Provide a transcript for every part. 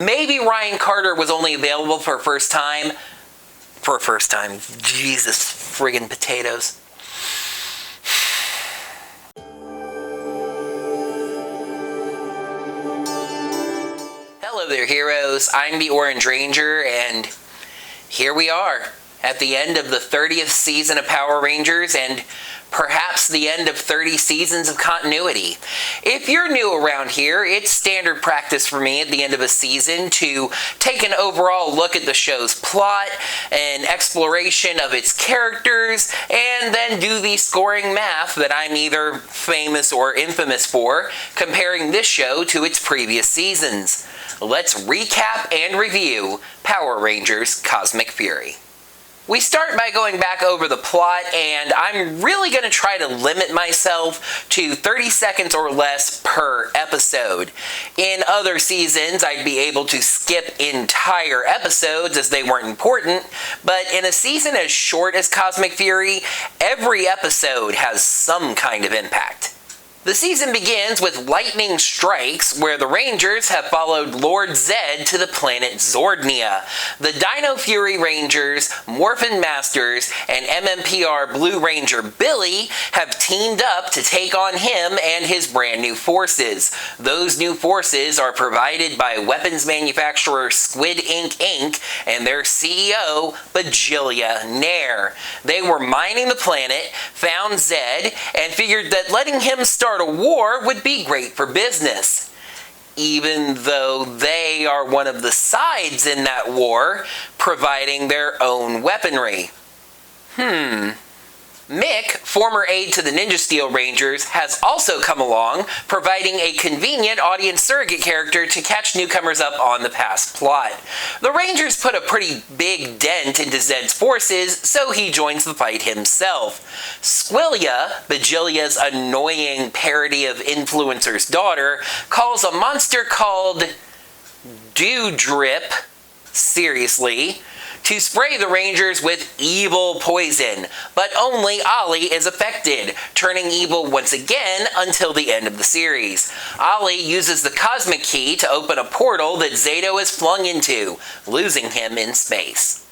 Maybe Ryan Carter was only available for first time. Jesus friggin' potatoes. Hello there, heroes. I'm the Orange Ranger, and here we are at the end of the 30th season of Power Rangers, and perhaps the end of 30 seasons of continuity. If you're new around here, it's standard practice for me at the end of a season to take an overall look at the show's plot, an exploration of its characters, and then do the scoring math that I'm either famous or infamous for, comparing this show to its previous seasons. Let's recap and review Power Rangers Cosmic Fury. We start by going back over the plot, and I'm really going to try to limit myself to 30 seconds or less per episode. In other seasons, I'd be able to skip entire episodes as they weren't important, but in a season as short as Cosmic Fury, every episode has some kind of impact. The season begins with lightning strikes, where the Rangers have followed Lord Zed to the planet Zordnia. The Dino Fury Rangers, Morphin Masters, and MMPR Blue Ranger Billy have teamed up to take on him and his brand new forces. Those new forces are provided by weapons manufacturer Squid Ink Inc. and their CEO, Bajilia Nair. They were mining the planet, found Zed, and figured that letting him start a war would be great for business. Even though they are one of the sides in that war, providing their own weaponry. Mick, former aide to the Ninja Steel Rangers, has also come along, providing a convenient audience surrogate character to catch newcomers up on the past plot. The Rangers put a pretty big dent into Zed's forces, so he joins the fight himself. Squillia, Bajilia's annoying parody of Influencer's daughter, calls a monster called Dewdrip, seriously, to spray the Rangers with evil poison, but only Ollie is affected, turning evil once again until the end of the series. Ollie uses the Cosmic Key to open a portal that Zato is flung into, losing him in space.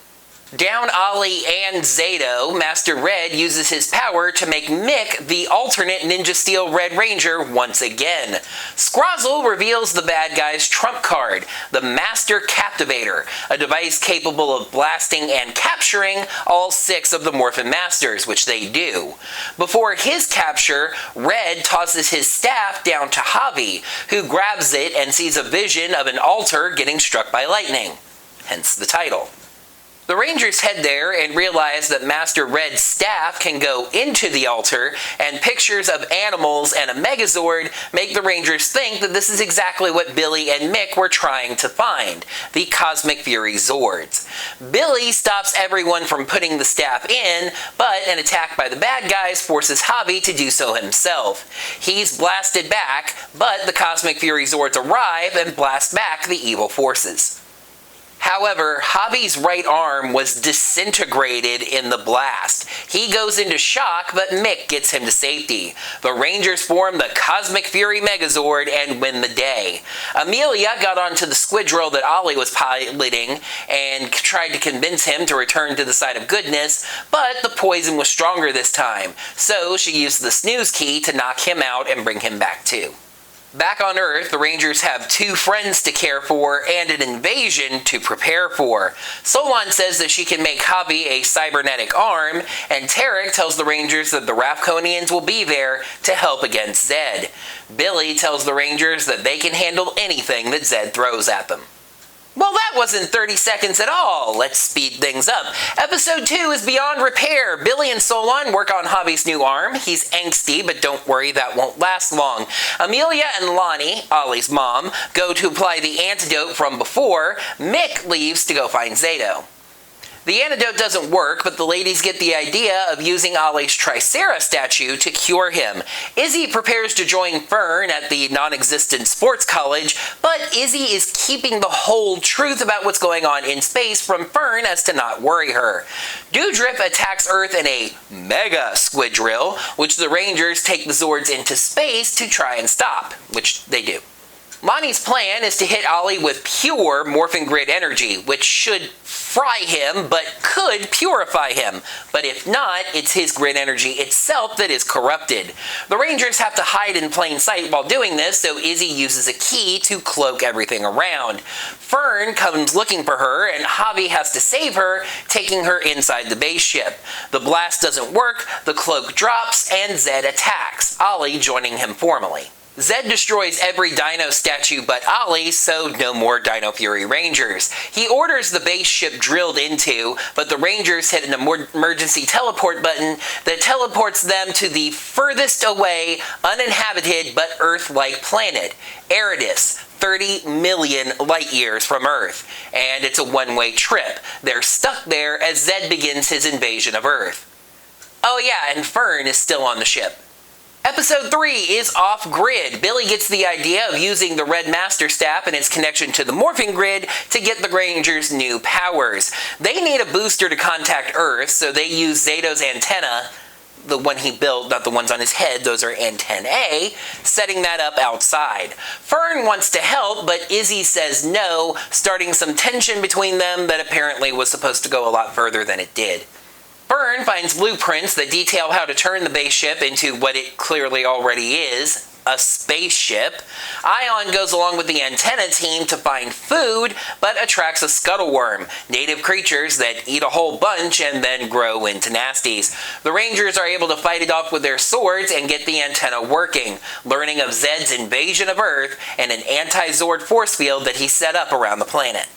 Down Ollie and Zato, Master Red uses his power to make Mick the alternate Ninja Steel Red Ranger once again. Scrozzle reveals the bad guy's trump card, the Master Captivator, a device capable of blasting and capturing all 6 of the Morphin Masters, which they do. Before his capture, Red tosses his staff down to Javi, who grabs it and sees a vision of an altar getting struck by lightning, hence the title. The Rangers head there and realize that Master Red's staff can go into the altar, and pictures of animals and a Megazord make the Rangers think that this is exactly what Billy and Mick were trying to find, the Cosmic Fury Zords. Billy stops everyone from putting the staff in, but an attack by the bad guys forces Javi to do so himself. He's blasted back, but the Cosmic Fury Zords arrive and blast back the evil forces. However, Javi's right arm was disintegrated in the blast. He goes into shock, but Mick gets him to safety. The Rangers form the Cosmic Fury Megazord and win the day. Amelia got onto the squidrill that Ollie was piloting and tried to convince him to return to the side of goodness, but the poison was stronger this time, so she used the snooze key to knock him out and bring him back too. Back on Earth, the Rangers have 2 friends to care for and an invasion to prepare for. Solon says that she can make Javi a cybernetic arm, and Tarek tells the Rangers that the Rafconians will be there to help against Zed. Billy tells the Rangers that they can handle anything that Zed throws at them. Well, that wasn't 30 seconds at all. Let's speed things up. Episode 2 is beyond repair. Billy and Solon work on Javi's new arm. He's angsty, but don't worry, that won't last long. Amelia and Lonnie, Ollie's mom, go to apply the antidote from before. Mick leaves to go find Zato. The antidote doesn't work, but the ladies get the idea of using Ollie's Tricera statue to cure him. Izzy prepares to join Fern at the non-existent sports college, but Izzy is keeping the whole truth about what's going on in space from Fern as to not worry her. Dewdrip attacks Earth in a mega squidrill, which the Rangers take the Zords into space to try and stop, which they do. Lonnie's plan is to hit Ollie with pure morphing grid energy, which should fry him but could purify him. But if not, it's his grid energy itself that is corrupted. The Rangers have to hide in plain sight while doing this, so Izzy uses a key to cloak everything around. Fern comes looking for her, and Javi has to save her, taking her inside the base ship. The blast doesn't work, the cloak drops, and Zed attacks, Ollie joining him formally. Zed destroys every Dino statue but Ollie, so no more Dino Fury Rangers. He orders the base ship drilled into, but the Rangers hit an emergency teleport button that teleports them to the furthest away, uninhabited but Earth-like planet, Aridus, 30 million light years from Earth, and it's a one-way trip. They're stuck there as Zed begins his invasion of Earth. Oh yeah, and Fern is still on the ship. Episode 3 is off-grid. Billy gets the idea of using the Red Master Staff and its connection to the morphing grid to get the Rangers new powers. They need a booster to contact Earth, so they use Zeto's antenna, the one he built, not the ones on his head, those are antennae, setting that up outside. Fern wants to help, but Izzy says no, starting some tension between them that apparently was supposed to go a lot further than it did. Fern finds blueprints that detail how to turn the base ship into what it clearly already is, a spaceship. Ion goes along with the antenna team to find food, but attracts a scuttleworm, native creatures that eat a whole bunch and then grow into nasties. The Rangers are able to fight it off with their swords and get the antenna working, learning of Zed's invasion of Earth and an anti-Zord force field that he set up around the planet.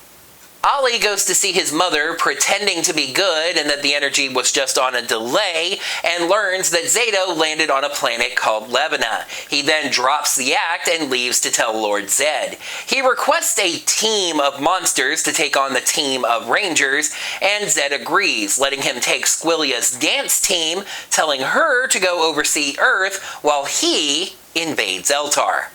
Ollie goes to see his mother, pretending to be good and that the energy was just on a delay, and learns that Zeto landed on a planet called Levina. He then drops the act and leaves to tell Lord Zed. He requests a team of monsters to take on the team of Rangers, and Zed agrees, letting him take Squilia's dance team, telling her to go oversee Earth while he invades Eltar.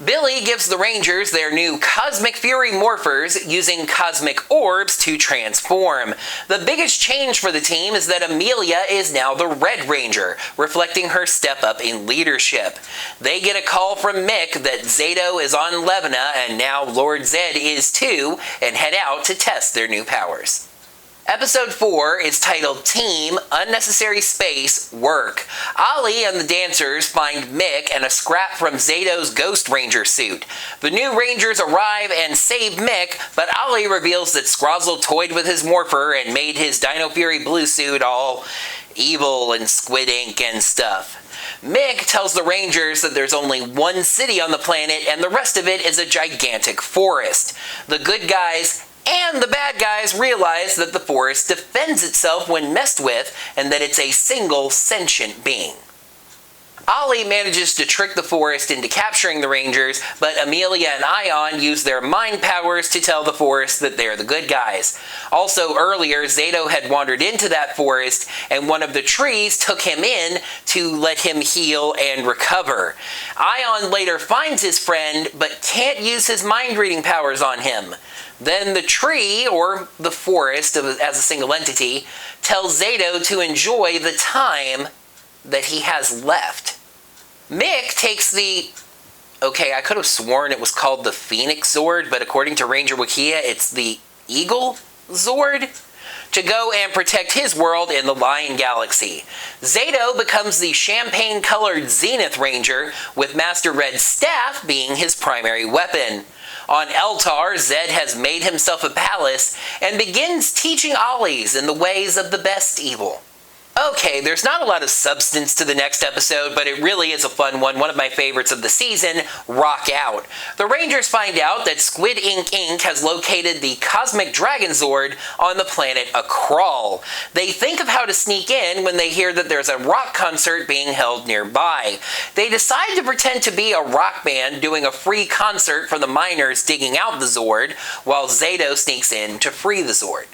Billy gives the Rangers their new Cosmic Fury Morphers using cosmic orbs to transform. The biggest change for the team is that Amelia is now the Red Ranger, reflecting her step up in leadership. They get a call from Mick that Zeto is on Levina and now Lord Zed is too, and head out to test their new powers. Episode 4 is titled Team Unnecessary Space Work. Ollie and the dancers find Mick and a scrap from Zeto's Ghost Ranger suit. The new Rangers arrive and save Mick, but Ollie reveals that Scrozzle toyed with his morpher and made his Dino Fury blue suit all evil and squid ink and stuff. Mick tells the Rangers that there's only one city on the planet and the rest of it is a gigantic forest. The good guys and the bad guys realize that the forest defends itself when messed with and that it's a single sentient being. Ollie manages to trick the forest into capturing the Rangers, but Amelia and Ion use their mind powers to tell the forest that they're the good guys. Also earlier, Zeto had wandered into that forest, and one of the trees took him in to let him heal and recover. Ion later finds his friend, but can't use his mind-reading powers on him. Then the tree, or the forest as a single entity, tells Zeto to enjoy the time that he has left. Mick takes the... Okay, I could have sworn it was called the Phoenix Zord, but according to Ranger Wikia, it's the Eagle Zord, to go and protect his world in the Lion Galaxy. Zeto becomes the champagne-colored Zenith Ranger, with Master Red's staff being his primary weapon. On Eltar, Zed has made himself a palace and begins teaching Ollies in the ways of the best evil. Okay, there's not a lot of substance to the next episode, but it really is a fun one of my favorites of the season, Rock Out. The Rangers find out that Squid Ink Inc. has located the Cosmic Dragon Zord on the planet Akral. They think of how to sneak in when they hear that there's a rock concert being held nearby. They decide to pretend to be a rock band doing a free concert for the miners digging out the Zord, while Zeto sneaks in to free the Zord.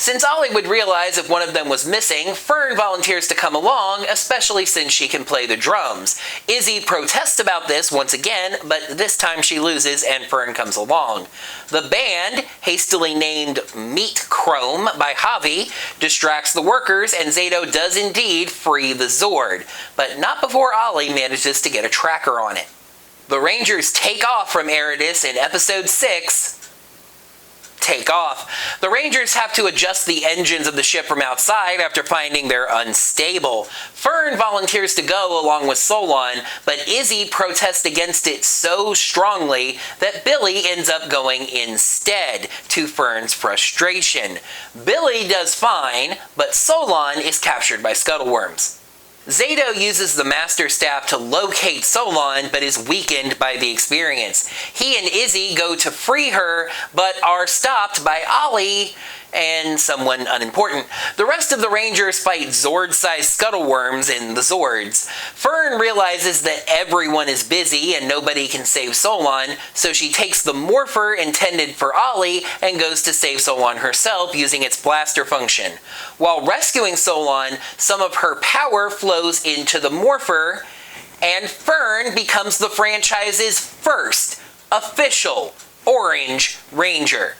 Since Ollie would realize if one of them was missing, Fern volunteers to come along, especially since she can play the drums. Izzy protests about this once again, but this time she loses and Fern comes along. The band, hastily named Meat Chrome by Javi, distracts the workers and Zeto does indeed free the Zord, but not before Ollie manages to get a tracker on it. The Rangers take off from Aridus in episode 6. Take off. The Rangers have to adjust the engines of the ship from outside after finding they're unstable. Fern volunteers to go along with Solon, but Izzy protests against it so strongly that Billy ends up going instead, to Fern's frustration. Billy does fine, but Solon is captured by scuttleworms. Zato uses the Master Staff to locate Solon, but is weakened by the experience. He and Izzy go to free her, but are stopped by Ollie and someone unimportant. The rest of the Rangers fight Zord-sized scuttleworms in the Zords. Fern realizes that everyone is busy and nobody can save Solon, so she takes the morpher intended for Ollie and goes to save Solon herself using its blaster function. While rescuing Solon, some of her power flows into the morpher, and Fern becomes the franchise's first official Orange Ranger.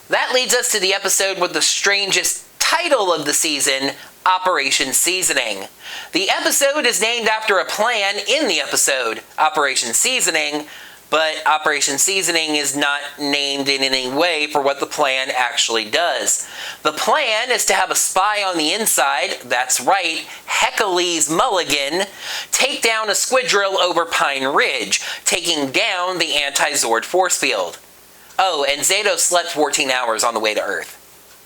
That leads us to the episode with the strangest title of the season, Operation Seasoning. The episode is named after a plan in the episode, Operation Seasoning, but Operation Seasoning is not named in any way for what the plan actually does. The plan is to have a spy on the inside, that's right, Hecale's Mulligan, take down a squidrill over Pine Ridge, taking down the anti-Zord force field. Oh, and Zato slept 14 hours on the way to Earth.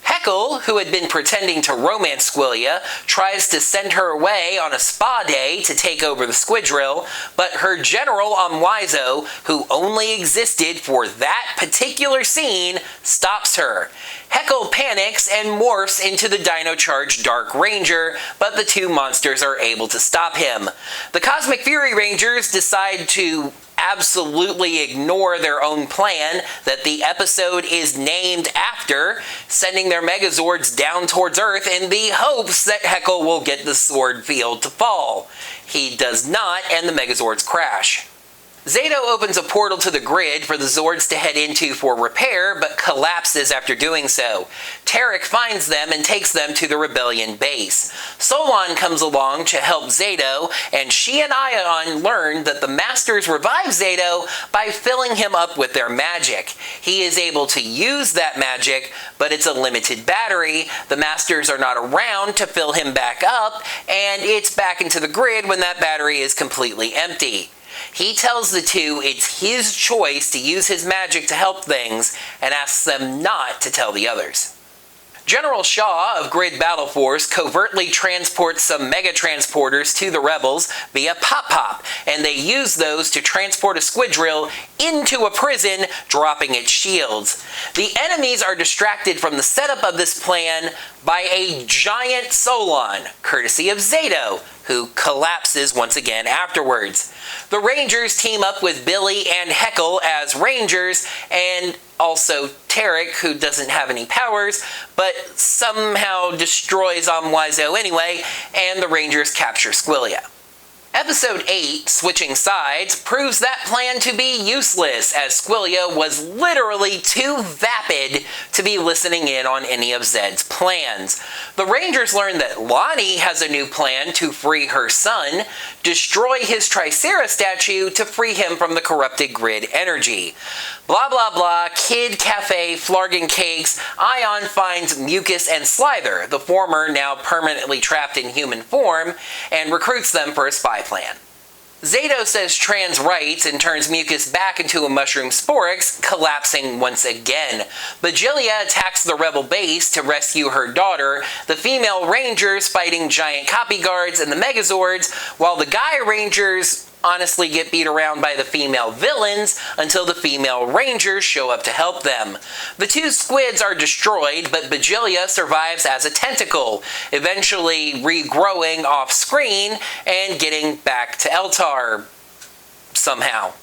Hecale, who had been pretending to romance Squillia, tries to send her away on a spa day to take over the squidrill, but her general Wizo, who only existed for that particular scene, stops her. Hecale panics and morphs into the dino-charged Dark Ranger, but the two monsters are able to stop him. The Cosmic Fury Rangers decide to absolutely ignore their own plan that the episode is named after, sending their Megazords down towards Earth in the hopes that Hecale will get the sword field to fall. He does not, and the Megazords crash. Zato opens a portal to the grid for the Zords to head into for repair, but collapses after doing so. Tarek finds them and takes them to the Rebellion base. Solon comes along to help Zato, and she and Ion learn that the Masters revive Zato by filling him up with their magic. He is able to use that magic, but it's a limited battery. The Masters are not around to fill him back up, and it's back into the grid when that battery is completely empty. He tells the two it's his choice to use his magic to help things and asks them not to tell the others. General Shaw of Grid Battle Force covertly transports some mega-transporters to the rebels via Pop-Pop, and they use those to transport a squidrill into a prison, dropping its shields. The enemies are distracted from the setup of this plan by a giant Solon, courtesy of Zato, who collapses once again afterwards. The Rangers team up with Billy and Hecale as Rangers, and also Tarek, who doesn't have any powers, but somehow destroys Wizo anyway, and the Rangers capture Squillia. Episode 8, Switching Sides, proves that plan to be useless, as Squillia was literally too vapid to be listening in on any of Zed's plans. The Rangers learn that Lonnie has a new plan to free her son, destroy his Tricera statue to free him from the corrupted grid energy. Blah blah blah, Kid Cafe, Flargan Cakes, Ion finds Mucus and Slither, the former now permanently trapped in human form, and recruits them for a spy plan. Zato says trans rights and turns Mucus back into a mushroom Sporix, collapsing once again. Bajilia attacks the rebel base to rescue her daughter, the female Rangers fighting giant copy guards and the Megazords, while the guy Rangers honestly get beat around by the female villains until the female Rangers show up to help them. The two squids are destroyed, but Bajilia survives as a tentacle, eventually regrowing off screen and getting back to Eltar somehow.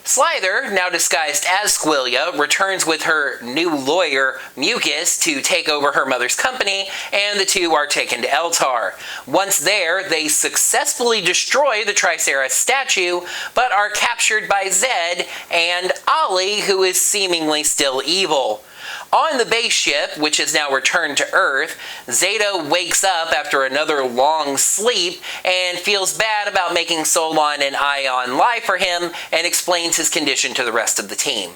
Slither, now disguised as Squillia, returns with her new lawyer, Mucus, to take over her mother's company, and the two are taken to Eltar. Once there, they successfully destroy the Tricera statue, but are captured by Zed and Ollie, who is seemingly still evil. On the base ship, which has now returned to Earth, Zato wakes up after another long sleep and feels bad about making Solon and Ion lie for him and explains his condition to the rest of the team.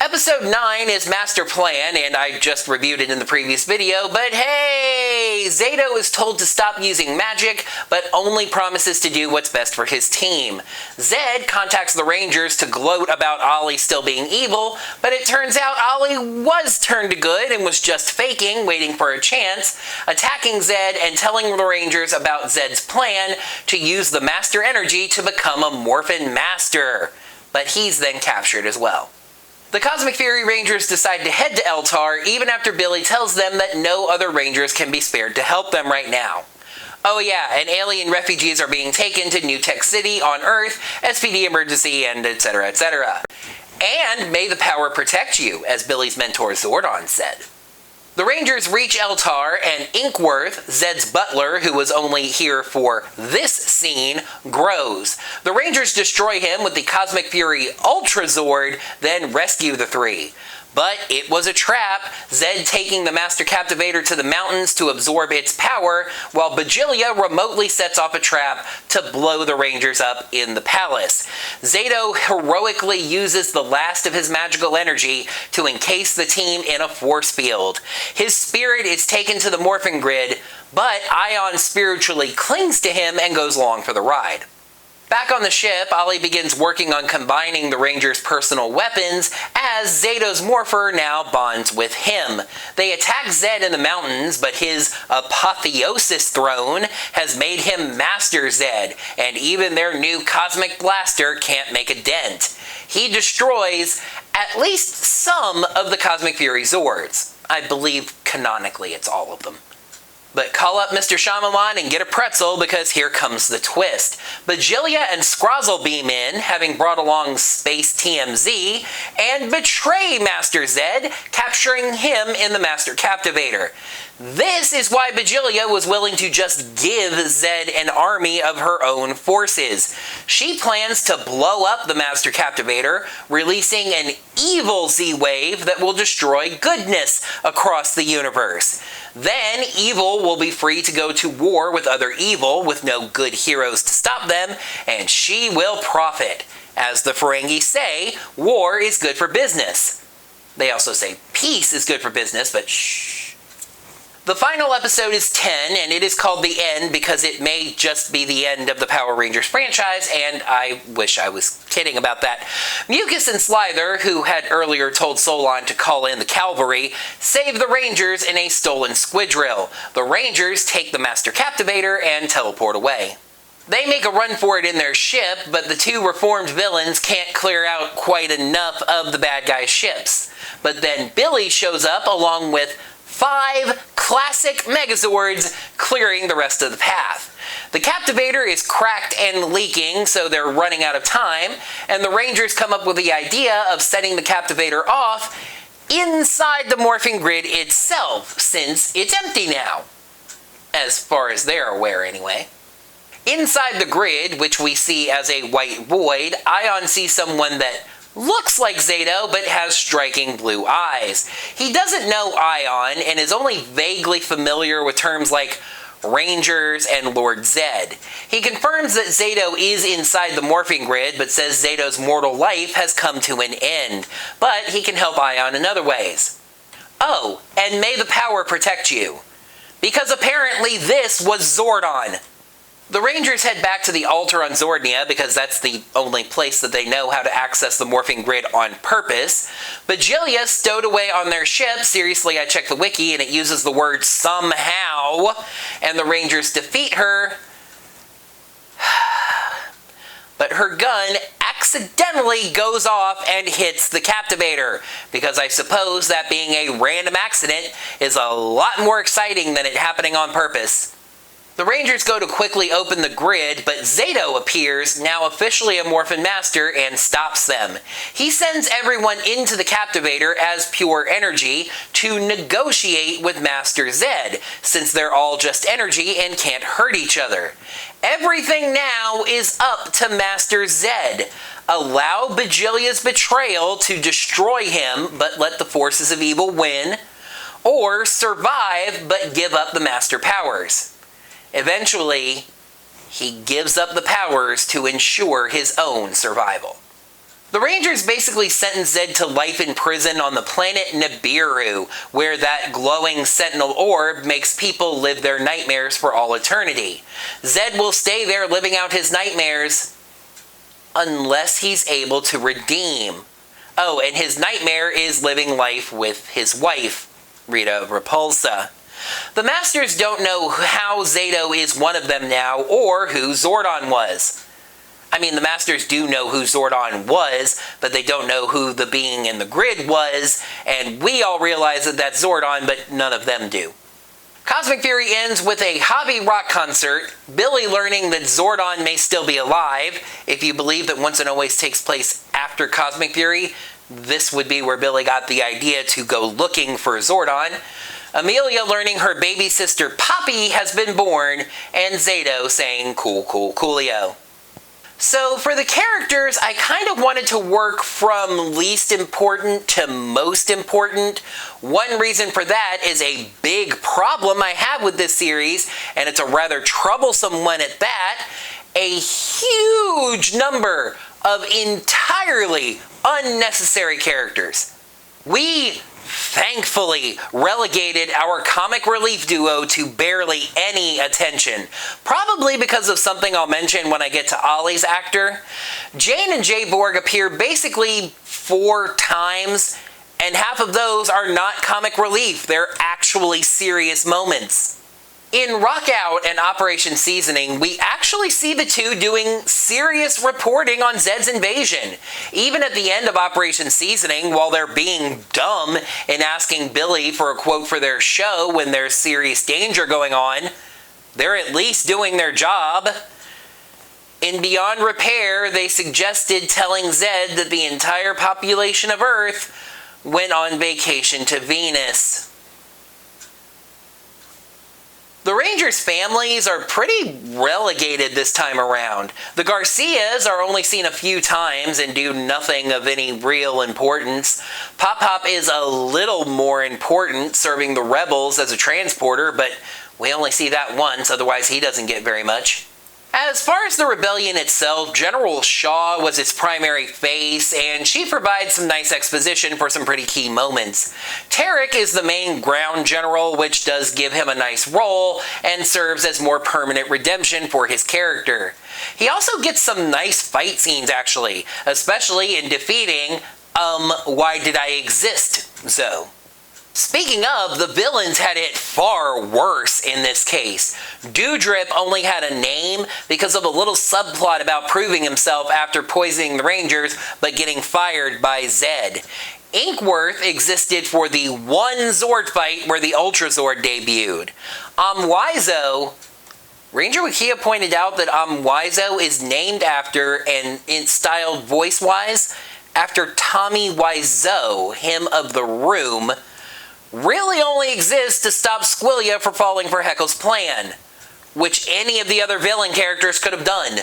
Episode 9 is Master Plan, and I just reviewed it in the previous video, but hey! Zato is told to stop using magic, but only promises to do what's best for his team. Zed contacts the Rangers to gloat about Ollie still being evil, but it turns out Ollie was turned to good and was just faking, waiting for a chance, attacking Zed and telling the Rangers about Zed's plan to use the Master Energy to become a Morphin Master. But he's then captured as well. The Cosmic Fury Rangers decide to head to Elar even after Billy tells them that no other Rangers can be spared to help them right now. Oh yeah, and alien refugees are being taken to New Tech City on Earth, SPD emergency, and etc, etc. And may the power protect you, as Billy's mentor Zordon said. The Rangers reach Elar, and Inkworth, Zed's butler, who was only here for this scene, grows. The Rangers destroy him with the Cosmic Fury Ultra Zord, then rescue the three. But it was a trap, Zed taking the Master Captivator to the mountains to absorb its power, while Bajilia remotely sets off a trap to blow the Rangers up in the palace. Zato heroically uses the last of his magical energy to encase the team in a force field. His spirit is taken to the morphing grid, but Ion spiritually clings to him and goes along for the ride. Back on the ship, Ollie begins working on combining the Rangers' personal weapons as Zato's morpher now bonds with him. They attack Zed in the mountains, but his apotheosis throne has made him Master Zed, and even their new cosmic blaster can't make a dent. He destroys at least some of the Cosmic Fury Zords. I believe canonically it's all of them. But call up Mr. Shyamalan and get a pretzel, because here comes the twist. Bajilia and Scrozzle beam in, having brought along Space TMZ, and betray Master Zed, capturing him in the Master Captivator. This is why Bajilia was willing to just give Zed an army of her own forces. She plans to blow up the Master Captivator, releasing an evil Z-Wave that will destroy goodness across the universe. Then, evil will be free to go to war with other evil, with no good heroes to stop them, and she will profit. As the Ferengi say, war is good for business. They also say peace is good for business, but shh. The final episode is 10, and it is called The End because it may just be the end of the Power Rangers franchise, and I wish I was kidding about that. Mucus and Slither, who had earlier told Solon to call in the cavalry, save the Rangers in a stolen squidrill. The Rangers take the Master Captivator and teleport away. They make a run for it in their ship, but the two reformed villains can't clear out quite enough of the bad guys' ships. But then Billy shows up along with 5 classic Megazords, clearing the rest of the path. The Captivator is cracked and leaking, so they're running out of time, and the Rangers come up with the idea of setting the Captivator off inside the morphing grid itself, since it's empty now. As far as they're aware, anyway. Inside the grid, which we see as a white void, Ion sees someone that looks like Zato, but has striking blue eyes. He doesn't know Ion, and is only vaguely familiar with terms like Rangers and Lord Zed. He confirms that Zato is inside the morphing grid, but says Zato's mortal life has come to an end, but he can help Ion in other ways. Oh, and may the power protect you. Because apparently this was Zordon. The Rangers head back to the altar on Zordnia because that's the only place that they know how to access the morphing grid on purpose. Bajilia stowed away on their ship. Seriously, I checked the wiki and it uses the word somehow, and the Rangers defeat her. But her gun accidentally goes off and hits the Captivator, because I suppose that being a random accident is a lot more exciting than it happening on purpose. The Rangers go to quickly open the grid, but Zato appears, now officially a Morphin Master, and stops them. He sends everyone into the Captivator as pure energy to negotiate with Master Zed, since they're all just energy and can't hurt each other. Everything now is up to Master Zed. Allow Bajilia's betrayal to destroy him, but let the forces of evil win, or survive but give up the Master powers. Eventually, he gives up the powers to ensure his own survival. The Rangers basically sentence Zed to life in prison on the planet Nibiru, where that glowing sentinel orb makes people live their nightmares for all eternity. Zed will stay there living out his nightmares unless he's able to redeem. Oh, and his nightmare is living life with his wife, Rita Repulsa. The Masters don't know how Zato is one of them now, or who Zordon was. I mean, the Masters do know who Zordon was, but they don't know who the being in the grid was, and we all realize that that's Zordon, but none of them do. Cosmic Fury ends with a Javi rock concert, Billy learning that Zordon may still be alive. If you believe that Once and Always takes place after Cosmic Fury, this would be where Billy got the idea to go looking for Zordon. Amelia learning her baby sister Poppy has been born, and Zato saying cool, cool, coolio. So for the characters, I kind of wanted to work from least important to most important. One reason for that is a big problem I have with this series, and it's a rather troublesome one at that. A huge number of entirely unnecessary characters. We thankfully relegated our comic relief duo to barely any attention, probably because of something I'll mention when I get to Ollie's actor. Jane and Jay Borg appear basically 4 times, and half of those are not comic relief, they're actually serious moments. In Rock Out and Operation Seasoning, we actually see the two doing serious reporting on Zed's invasion. Even at the end of Operation Seasoning, while they're being dumb and asking Billy for a quote for their show when there's serious danger going on, they're at least doing their job. In Beyond Repair, they suggested telling Zed that the entire population of Earth went on vacation to Venus. The Rangers' families are pretty relegated this time around. The Garcias are only seen a few times and do nothing of any real importance. Pop Pop is a little more important, serving the rebels as a transporter, but we only see that once, otherwise he doesn't get very much. As far as the rebellion itself, General Shaw was its primary face, and she provides some nice exposition for some pretty key moments. Tarek is the main ground general, which does give him a nice role, and serves as more permanent redemption for his character. He also gets some nice fight scenes, actually, especially in defeating, Why Did I Exist, Zo. Speaking of, the villains had it far worse in this case. Dewdrip only had a name because of a little subplot about proving himself after poisoning the Rangers but getting fired by Zed. Inkworth existed for the one Zord fight where the Ultra Zord debuted. Wiseau, Ranger Wikia pointed out that Wiseau is named after, and it's styled voice-wise, after Tommy Wiseau, him of The Room, really only exists to stop Squillia from falling for Heckle's plan, which any of the other villain characters could have done.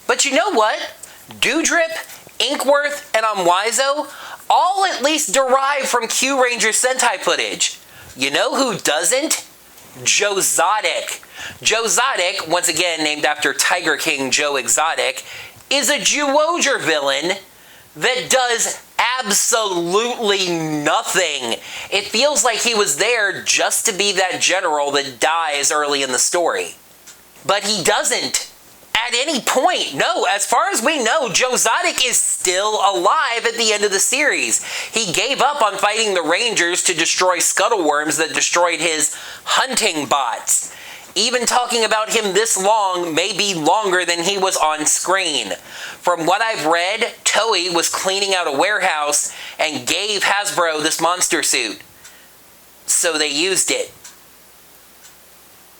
But you know what? Dewdrip, Inkworth, and Wiseau all at least derive from Q Ranger Sentai footage. You know who doesn't? Joe Exotic. Joe Exotic, once again named after Tiger King Joe Exotic, is a Zyuohger villain that does absolutely nothing. It feels like he was there just to be that general that dies early in the story. But he doesn't. At any point. No, as far as we know, Joe Exotic is still alive at the end of the series. He gave up on fighting the Rangers to destroy scuttleworms that destroyed his hunting bots. Even talking about him this long may be longer than he was on screen. From what I've read, Toei was cleaning out a warehouse and gave Hasbro this monster suit. So they used it.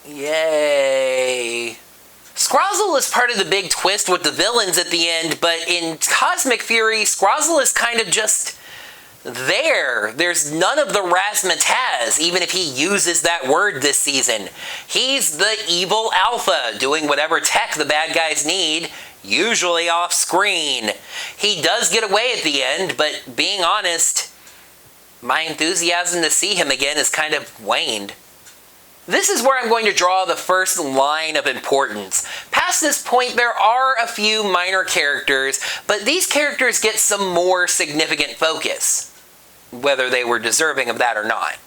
Yay. see. Scrozzle is part of the big twist with the villains at the end, but in Cosmic Fury, Scrozzle is kind of just there. There's none of the razzmatazz, even if he uses that word this season. He's the evil alpha, doing whatever tech the bad guys need, usually off screen. He does get away at the end, but being honest, my enthusiasm to see him again has kind of waned. This is where I'm going to draw the first line of importance. Past this point, there are a few minor characters, but these characters get some more significant focus, whether they were deserving of that or not.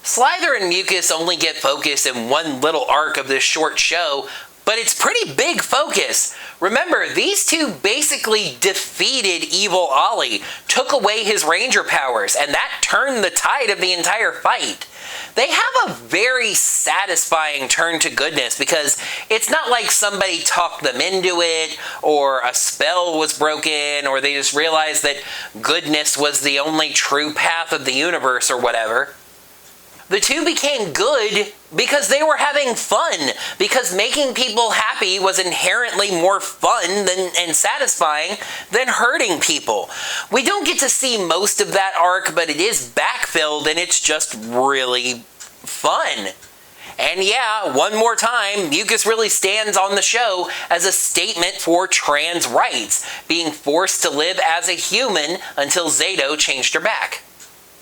Slither and Mucus only get focus in one little arc of this short show, but it's pretty big focus. Remember, these two basically defeated Evil Ollie, took away his ranger powers, and that turned the tide of the entire fight. They have a very satisfying turn to goodness because it's not like somebody talked them into it, or a spell was broken, or they just realized that goodness was the only true path of the universe or whatever. The two became good because they were having fun, because making people happy was inherently more fun and satisfying than hurting people. We don't get to see most of that arc, but it is backfilled and it's just really fun. And yeah, one more time, Mucus really stands on the show as a statement for trans rights, being forced to live as a human until Zato changed her back.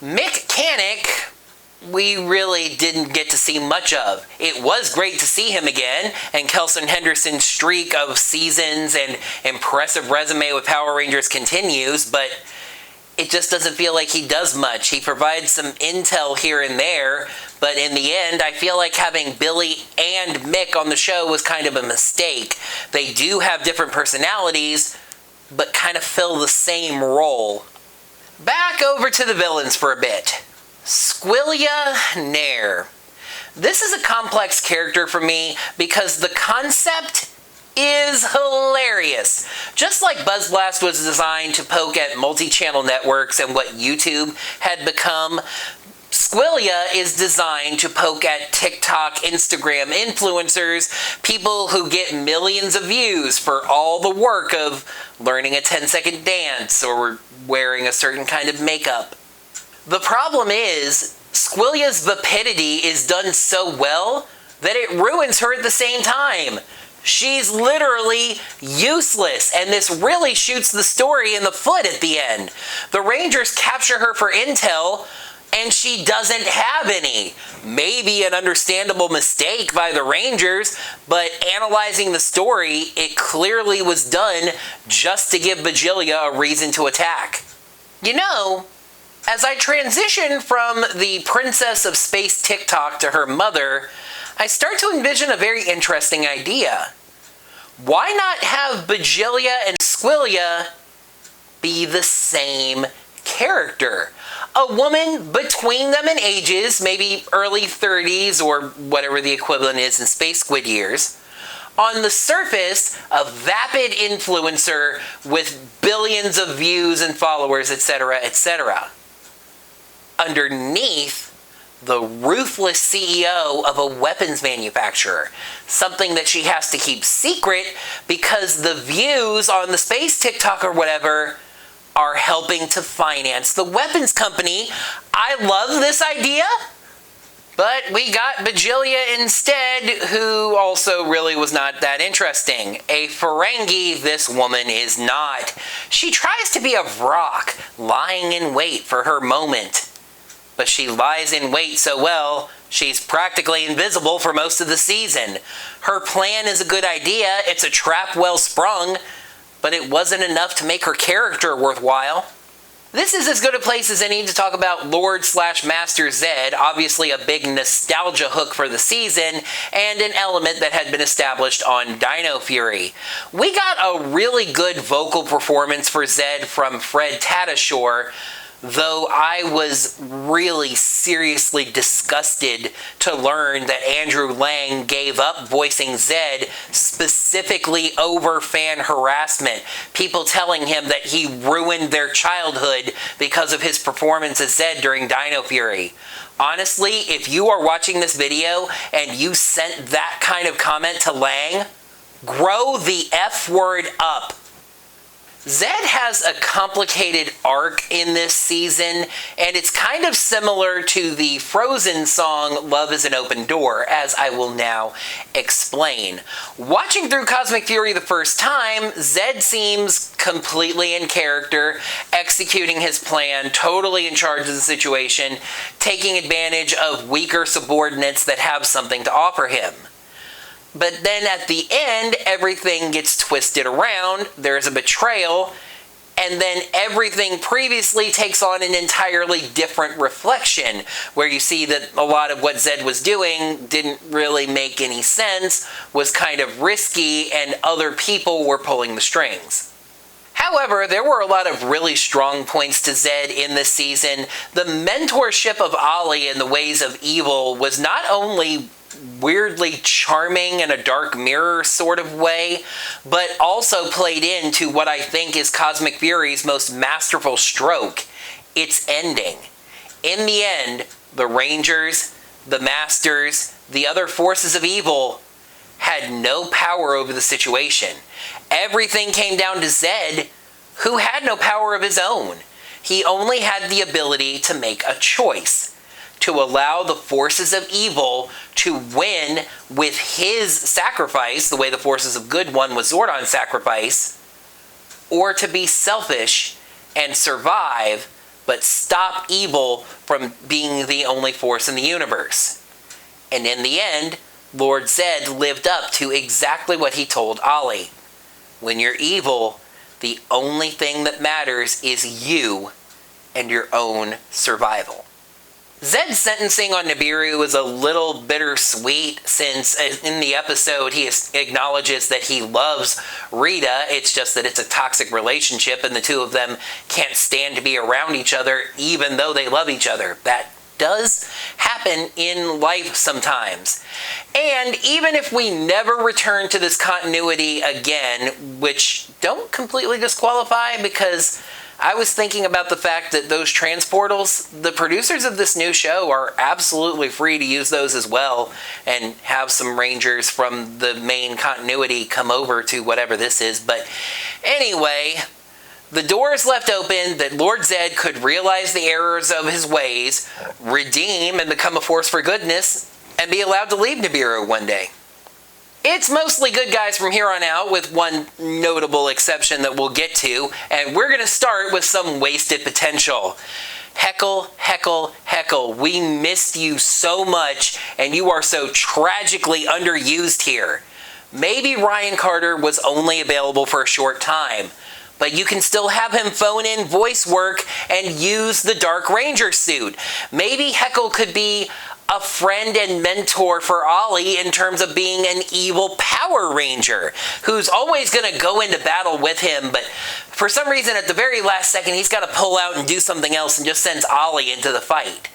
Mick Canick, we really didn't get to see much of. It was great to see him again, and Kelson Henderson's streak of seasons and impressive resume with Power Rangers continues, but it just doesn't feel like he does much. He provides some intel here and there, but in the end, I feel like having Billy and Mick on the show was kind of a mistake. They do have different personalities, but kind of fill the same role. Back over to the villains for a bit. Squillia Nair. This is a complex character for me because the concept is hilarious. Just like Buzz Blast was designed to poke at multi-channel networks and what YouTube had become, Squillia is designed to poke at TikTok, Instagram influencers, people who get millions of views for all the work of learning a 10-second dance or wearing a certain kind of makeup. The problem is, Squillia's vapidity is done so well that it ruins her at the same time. She's literally useless, and this really shoots the story in the foot at the end. The Rangers capture her for intel, and she doesn't have any. Maybe an understandable mistake by the Rangers, but analyzing the story, it clearly was done just to give Bajilia a reason to attack. You know, as I transition from the Princess of Space TikTok to her mother, I start to envision a very interesting idea. Why not have Bajilia and Squillia be the same character? A woman between them in ages, maybe early 30s or whatever the equivalent is in Space Squid years. On the surface, a vapid influencer with billions of views and followers, etc., etc. Underneath, the ruthless CEO of a weapons manufacturer, something that she has to keep secret because the views on the space TikTok or whatever are helping to finance the weapons company. I love this idea, but we got Bajilia instead, who also really was not that interesting. A Ferengi, this woman is not. She tries to be a Vrock, lying in wait for her moment. But she lies in wait so well, she's practically invisible for most of the season. Her plan is a good idea, it's a trap well sprung, but it wasn't enough to make her character worthwhile. This is as good a place as any to talk about Lord/Master Zed, obviously a big nostalgia hook for the season, and an element that had been established on Dino Fury. We got a really good vocal performance for Zed from Fred Tatasciore, though I was really seriously disgusted to learn that Andrew Lang gave up voicing Zed specifically over fan harassment, people telling him that he ruined their childhood because of his performance as Zed during Dino Fury. Honestly, if you are watching this video and you sent that kind of comment to Lang, grow the F word up. Zed has a complicated arc in this season, and it's kind of similar to the Frozen song Love is an Open Door, as I will now explain. Watching through Cosmic Fury the first time, Zed seems completely in character, executing his plan, totally in charge of the situation, taking advantage of weaker subordinates that have something to offer him. But then at the end, everything gets twisted around, there's a betrayal, and then everything previously takes on an entirely different reflection, where you see that a lot of what Zed was doing didn't really make any sense, was kind of risky, and other people were pulling the strings. However, there were a lot of really strong points to Zed in this season. The mentorship of Ollie in the ways of evil was not only weirdly charming in a Dark Mirror sort of way, but also played into what I think is Cosmic Fury's most masterful stroke, its ending. In the end, the Rangers, the Masters, the other forces of evil had no power over the situation. Everything came down to Zed, who had no power of his own. He only had the ability to make a choice, to allow the forces of evil to win with his sacrifice, the way the forces of good won with Zordon's sacrifice, or to be selfish and survive, but stop evil from being the only force in the universe. And in the end, Lord Zed lived up to exactly what he told Ollie. When you're evil, the only thing that matters is you and your own survival. Zed's sentencing on Nibiru is a little bittersweet, since in the episode he acknowledges that he loves Rita. It's just that it's a toxic relationship and the two of them can't stand to be around each other even though they love each other. That does happen in life sometimes. And even if we never return to this continuity again, which don't completely disqualify, because I was thinking about the fact that those transportals, the producers of this new show are absolutely free to use those as well and have some Rangers from the main continuity come over to whatever this is. But anyway, the door is left open that Lord Zed could realize the errors of his ways, redeem and become a force for goodness, and be allowed to leave Nibiru one day. It's mostly good guys from here on out, with one notable exception that we'll get to, and we're going to start with some wasted potential. Heckle, Heckle, Heckle, we missed you so much, and you are so tragically underused here. Maybe Ryan Carter was only available for a short time, but you can still have him phone in voice work and use the Dark Ranger suit. Maybe Heckle could be a friend and mentor for Ollie in terms of being an evil Power Ranger who's always going to go into battle with him, but for some reason at the very last second he's got to pull out and do something else and just sends Ollie into the fight.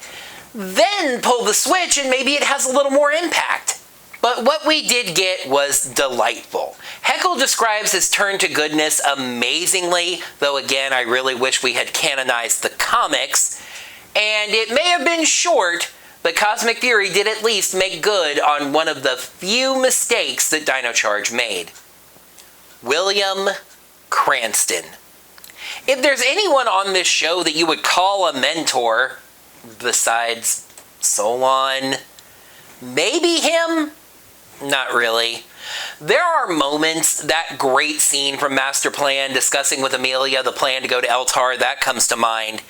Then pull the switch and maybe it has a little more impact. But what we did get was delightful. Heckle describes his turn to goodness amazingly, though again I really wish we had canonized the comics, and it may have been short, but Cosmic Fury did at least make good on one of the few mistakes that Dino Charge made. William Cranston. If there's anyone on this show that you would call a mentor, besides Solon, maybe him? Not really. There are moments, that great scene from Master Plan discussing with Amelia the plan to go to Eltar, that comes to mind.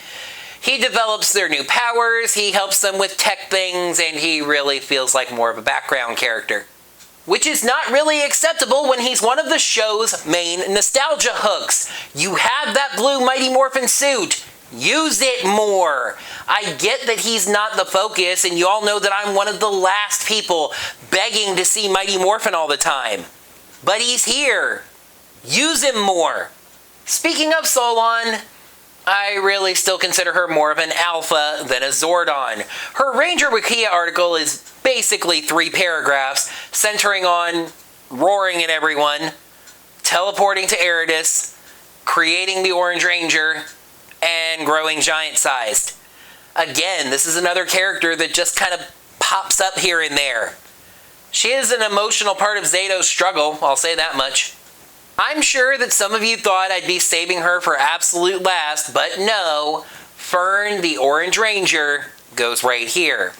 He develops their new powers, he helps them with tech things, and he really feels like more of a background character. Which is not really acceptable when he's one of the show's main nostalgia hooks. You have that blue Mighty Morphin suit. Use it more. I get that he's not the focus, and you all know that I'm one of the last people begging to see Mighty Morphin all the time. But he's here. Use him more. Speaking of Solon, I really still consider her more of an alpha than a Zordon. Her Ranger Wikia article is basically 3 paragraphs centering on roaring at everyone, teleporting to Aridus, creating the Orange Ranger, and growing giant-sized. Again, this is another character that just kind of pops up here and there. She is an emotional part of Zeto's struggle, I'll say that much. I'm sure that some of you thought I'd be saving her for absolute last, but no, Fern, the Orange Ranger, goes right here.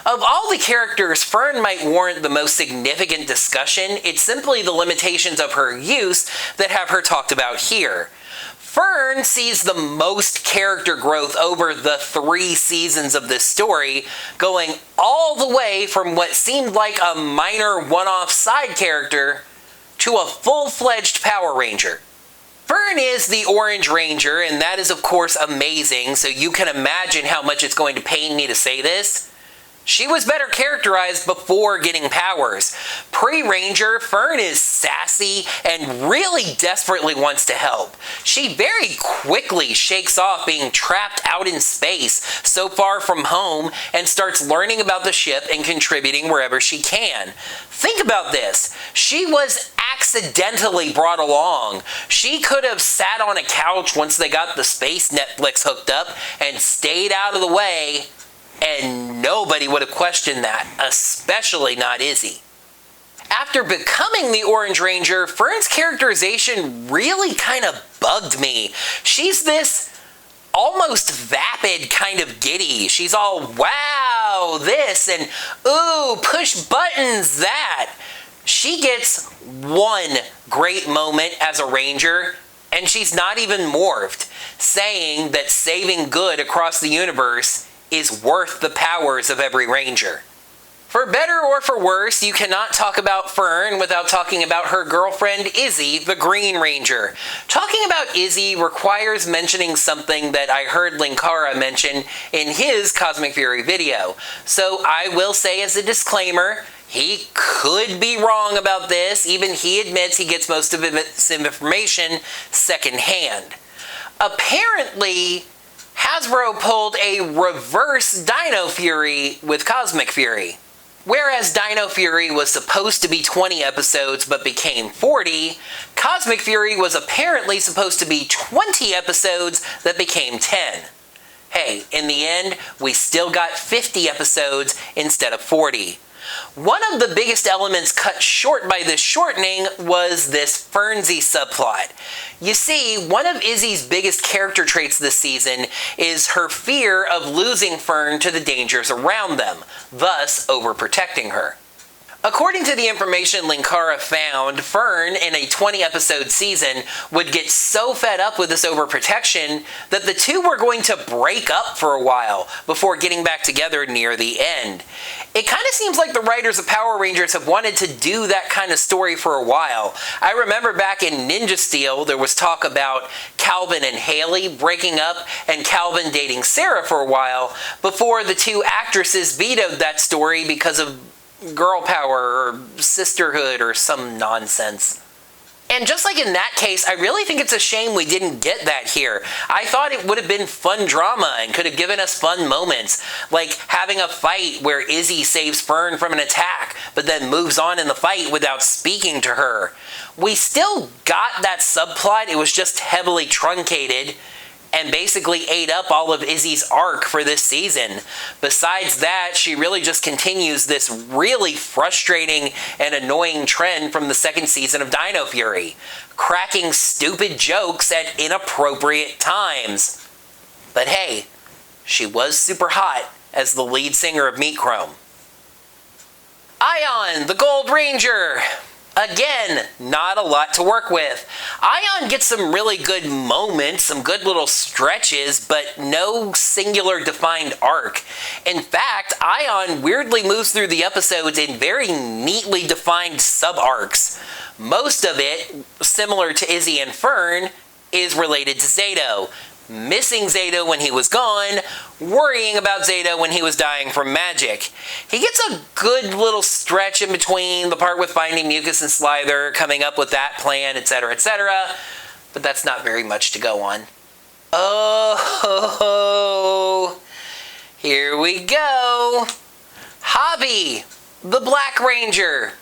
Of all the characters, Fern might warrant the most significant discussion. It's simply the limitations of her use that have her talked about here. Fern sees the most character growth over the 3 seasons of this story, going all the way from what seemed like a minor one-off side character to a full-fledged Power Ranger. Fern is the Orange Ranger, and that is of course amazing, so you can imagine how much it's going to pain me to say this. She was better characterized before getting powers. Pre-Ranger, Fern is sassy and really desperately wants to help. She very quickly shakes off being trapped out in space so far from home and starts learning about the ship and contributing wherever she can. Think about this. She was accidentally brought along. She could have sat on a couch once they got the space Netflix hooked up and stayed out of the way, and nobody would have questioned that, especially not Izzy. After becoming the Orange Ranger, Fern's characterization really kind of bugged me. She's this almost vapid kind of giddy. She's all, wow, this, and ooh, push buttons, that. She gets one great moment as a Ranger, and she's not even morphed, saying that saving good across the universe is worth the powers of every Ranger. For better or for worse, you cannot talk about Fern without talking about her girlfriend Izzy, the Green Ranger. Talking about Izzy requires mentioning something that I heard Linkara mention in his Cosmic Fury video. So I will say as a disclaimer, he could be wrong about this. Even he admits he gets most of his information secondhand. Apparently, Hasbro pulled a reverse Dino Fury with Cosmic Fury. Whereas Dino Fury was supposed to be 20 episodes but became 40, Cosmic Fury was apparently supposed to be 20 episodes that became 10. Hey, in the end, we still got 50 episodes instead of 40. One of the biggest elements cut short by this shortening was this Fernsey subplot. You see, one of Izzy's biggest character traits this season is her fear of losing Fern to the dangers around them, thus overprotecting her. According to the information Linkara found, Fern, in a 20-episode season, would get so fed up with this overprotection that the two were going to break up for a while before getting back together near the end. It kind of seems like the writers of Power Rangers have wanted to do that kind of story for a while. I remember back in Ninja Steel, there was talk about Calvin and Haley breaking up and Calvin dating Sarah for a while before the two actresses vetoed that story because of girl power or sisterhood or some nonsense. And just like in that case, I really think it's a shame we didn't get that here. I thought it would have been fun drama and could have given us fun moments, like having a fight where Izzy saves Fern from an attack, but then moves on in the fight without speaking to her. We still got that subplot, it was just heavily truncated, and basically ate up all of Izzy's arc for this season. Besides that, she really just continues this really frustrating and annoying trend from the second season of Dino Fury, cracking stupid jokes at inappropriate times. But hey, she was super hot as the lead singer of Meat Chrome. Ion, the Gold Ranger. Again, not a lot to work with. Ion gets some really good moments, some good little stretches, but no singular defined arc. In fact, Ion weirdly moves through the episodes in very neatly defined sub-arcs. Most of it, similar to Izzy and Fern, is related to Zato. Missing Zato when he was gone, worrying about Zato when he was dying from magic. He gets a good little stretch in between, the part with finding Mucus and Slither, coming up with that plan, etc., etc., but that's not very much to go on. Oh, here we go. Javi, the Black Ranger.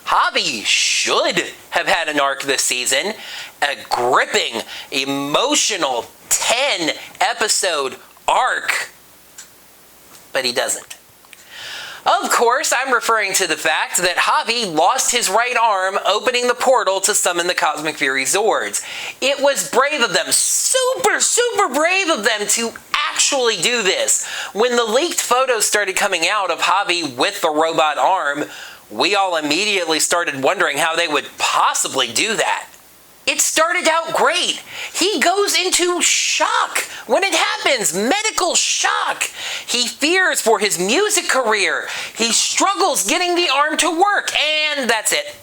Javi should have had an arc this season. A gripping, emotional 10-episode arc. But he doesn't. Of course, I'm referring to the fact that Javi lost his right arm opening the portal to summon the Cosmic Fury Zords. It was brave of them, super brave of them to actually do this. When the leaked photos started coming out of Javi with the robot arm, we all immediately started wondering how they would possibly do that. It started out great. He goes into shock when it happens, medical shock. He fears for his music career. He struggles getting the arm to work, and that's it.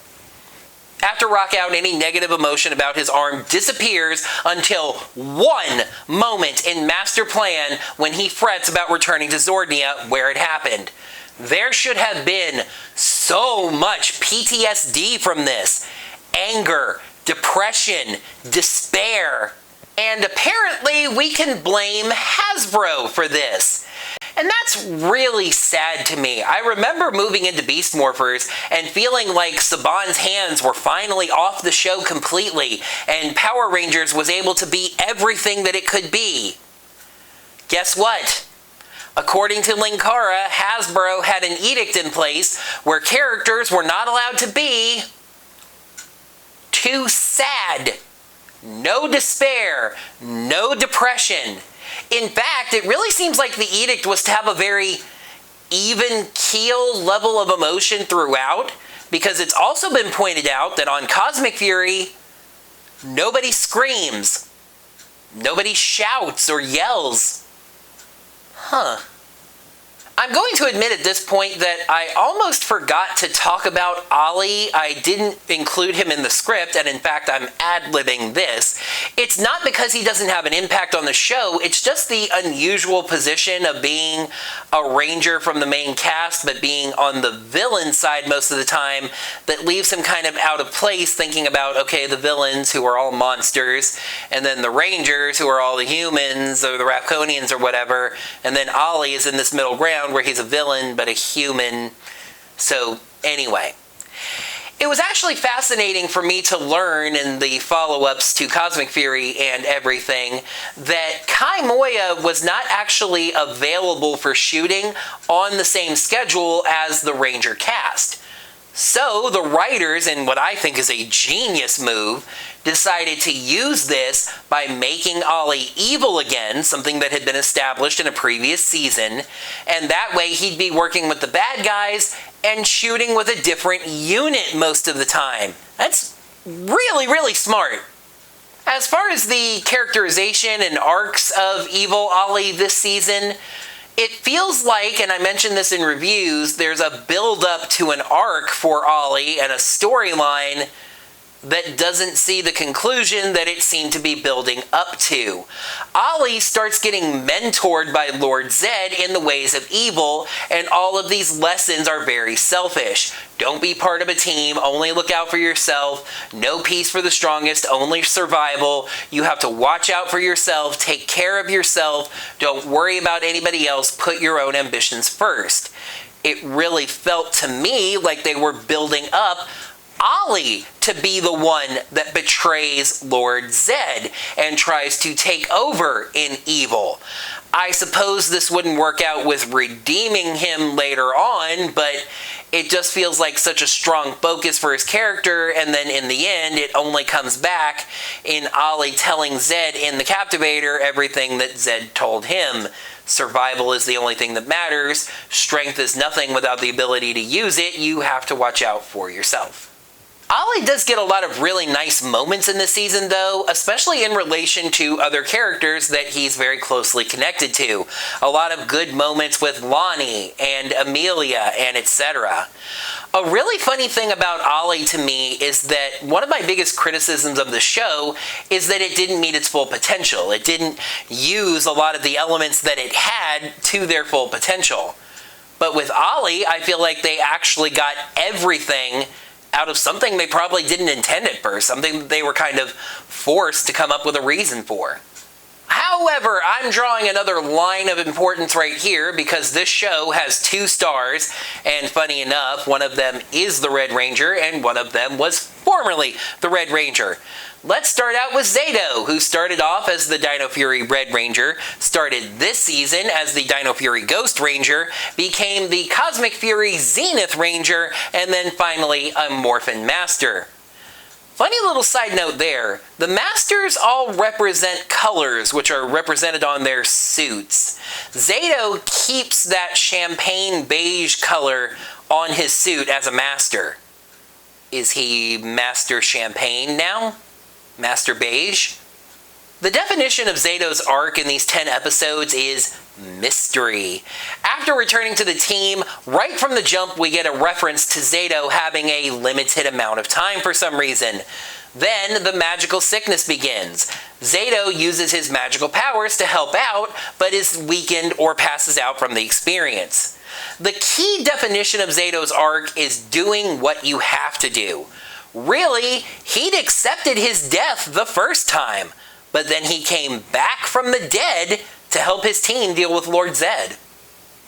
After rock out, any negative emotion about his arm disappears until one moment in Master Plan when he frets about returning to Zordnia where it happened. There should have been so much PTSD from this. Anger, depression, despair. And apparently we can blame Hasbro for this. And that's really sad to me. I remember moving into Beast Morphers and feeling like Saban's hands were finally off the show completely, and Power Rangers was able to be everything that it could be. Guess what? According to Linkara, Hasbro had an edict in place where characters were not allowed to be too sad. No despair, no depression. In fact, it really seems like the edict was to have a very even keel level of emotion throughout, because it's also been pointed out that on Cosmic Fury, nobody screams, nobody shouts or yells. Huh. I'm going to admit at this point that I almost forgot to talk about Ollie. I didn't include him in the script, and in fact, I'm ad-libbing this. It's not because he doesn't have an impact on the show, it's just the unusual position of being a ranger from the main cast, but being on the villain side most of the time, that leaves him kind of out of place, thinking about, okay, the villains who are all monsters, and then the rangers who are all the humans, or the Rapconians or whatever, and then Ollie is in this middle ground, where he's a villain but a human. So anyway, it was actually fascinating for me to learn in the follow-ups to Cosmic Fury and everything that Kai Moya was not actually available for shooting on the same schedule as the Ranger cast. So the writers, in what I think is a genius move, decided to use this by making Ollie evil again, something that had been established in a previous season, and that way he'd be working with the bad guys and shooting with a different unit most of the time. That's really smart. As far as the characterization and arcs of evil Ollie this season, it feels like, and I mentioned this in reviews, there's a build-up to an arc for Ollie and a storyline that doesn't see the conclusion that it seemed to be building up to. Ollie starts getting mentored by Lord Zed in the ways of evil, and all of these lessons are very selfish. Don't be part of a team, only look out for yourself, no peace for the strongest, only survival. You have to watch out for yourself, take care of yourself, don't worry about anybody else, put your own ambitions first. It really felt to me like they were building up Ollie to be the one that betrays Lord Zed and tries to take over in evil. I suppose this wouldn't work out with redeeming him later on, but it just feels like such a strong focus for his character, and then in the end it only comes back in Ollie telling Zed in the Captivator everything that Zed told him. Survival is the only thing that matters. Strength is nothing without the ability to use it. You have to watch out for yourself. Ollie does get a lot of really nice moments in this season though, especially in relation to other characters that he's very closely connected to. A lot of good moments with Lonnie and Amelia and etc. A really funny thing about Ollie to me is that one of my biggest criticisms of the show is that it didn't meet its full potential. It didn't use a lot of the elements that it had to their full potential. But with Ollie, I feel like they actually got everything out of something they probably didn't intend at first, something that they were kind of forced to come up with a reason for. However, I'm drawing another line of importance right here because this show has 2 stars, and funny enough, one of them is the Red Ranger and one of them was formerly the Red Ranger. Let's start out with Zato, who started off as the Dino Fury Red Ranger, started this season as the Dino Fury Ghost Ranger, became the Cosmic Fury Zenith Ranger, and then finally a Morphin Master. Funny little side note there, the Masters all represent colors which are represented on their suits. Zato keeps that champagne beige color on his suit as a Master. Is he Master Champagne now? Master Beige? The definition of Zato's arc in these 10 episodes is mystery. After returning to the team, right from the jump we get a reference to Zato having a limited amount of time for some reason. Then the magical sickness begins. Zato uses his magical powers to help out, but is weakened or passes out from the experience. The key definition of Zato's arc is doing what you have to do. Really, he'd accepted his death the first time, but then he came back from the dead to help his team deal with Lord Zed.